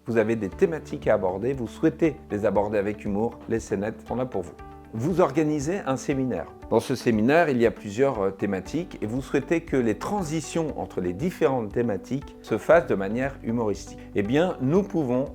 vous avez des thématiques à aborder, vous souhaitez les aborder avec humour, les scénettes sont là pour vous. Vous organisez un séminaire. Dans ce séminaire, il y a plusieurs thématiques et vous souhaitez que les transitions entre les différentes thématiques se fassent de manière humoristique. Eh bien, nous pouvons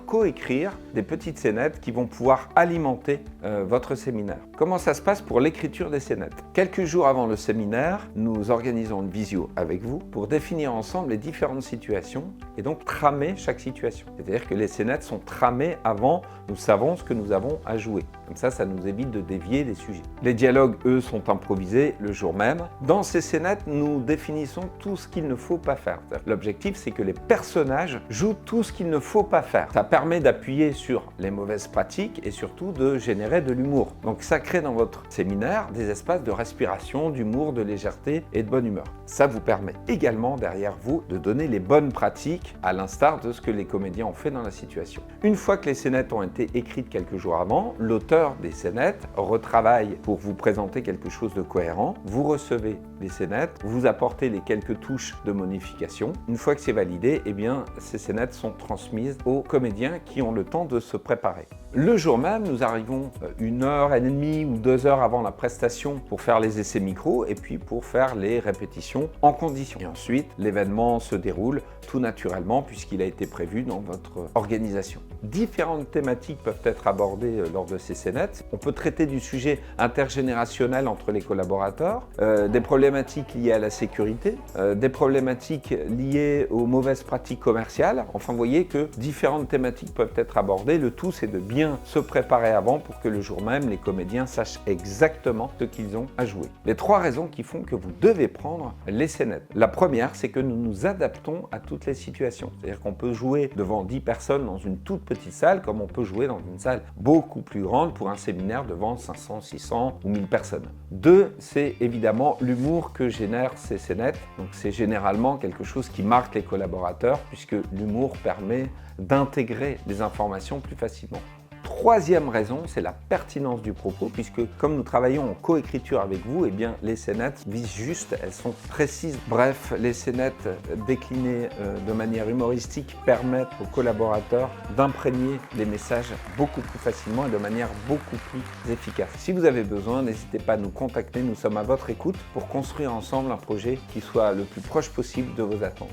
coécrire des petites scénettes qui vont pouvoir alimenter votre séminaire. Comment ça se passe pour l'écriture des scénettes? Quelques jours avant le séminaire, nous organisons une visio avec vous pour définir ensemble les différentes situations et donc tramer chaque situation. C'est-à-dire que les scénettes sont tramées avant, nous savons ce que nous avons à jouer. Comme ça nous évite de dévier des sujets. Les dialogues, eux, sont improvisés le jour même. Dans ces scénettes, nous définissons tout ce qu'il ne faut pas faire. L'objectif, c'est que les personnages jouent tout ce qu'il ne faut pas faire. Ça permet d'appuyer sur les mauvaises pratiques et surtout de générer de l'humour. Donc ça crée dans votre séminaire des espaces de respiration, d'humour, de légèreté et de bonne humeur. Ça vous permet également derrière vous de donner les bonnes pratiques à l'instar de ce que les comédiens ont fait dans la situation. Une fois que les scénettes ont été écrites quelques jours avant, l'auteur des scénettes retravaille pour vous présenter quelque chose de cohérent. Vous recevez les scénettes, vous apportez les quelques touches de modification. Une fois que c'est validé, eh bien, ces scénettes sont transmises aux comédiens qui ont le temps de se préparer. Le jour même, nous arrivons 1h30 ou 2 heures avant la prestation pour faire les essais micro et puis pour faire les répétitions en condition. Et ensuite, l'événement se déroule tout naturellement puisqu'il a été prévu dans votre organisation. Différentes thématiques peuvent être abordées lors de ces scénettes. On peut traiter du sujet intergénérationnel entre les collaborateurs, des problématiques liées à la sécurité, des problématiques liées aux mauvaises pratiques commerciales. Enfin, vous voyez que différentes thématiques peuvent être abordées. Le tout, c'est de bien se préparer avant pour que le jour même, les comédiens sachent exactement ce qu'ils ont à jouer. Les 3 raisons qui font que vous devez prendre les scénettes. La première, c'est que nous nous adaptons à toutes les situations. C'est-à-dire qu'on peut jouer devant 10 personnes dans une toute petite salle, comme on peut jouer dans une salle beaucoup plus grande pour un séminaire devant 500, 600 ou 1000 personnes. 2, c'est évidemment l'humour que génèrent ces scénettes. Donc c'est généralement quelque chose qui marque les collaborateurs puisque l'humour permet d'intégrer les informations plus facilement. Troisième raison, c'est la pertinence du propos, puisque comme nous travaillons en coécriture avec vous, eh bien, les scénettes visent juste, elles sont précises. Bref, les scénettes déclinées de manière humoristique permettent aux collaborateurs d'imprégner les messages beaucoup plus facilement et de manière beaucoup plus efficace. Si vous avez besoin, n'hésitez pas à nous contacter, nous sommes à votre écoute pour construire ensemble un projet qui soit le plus proche possible de vos attentes.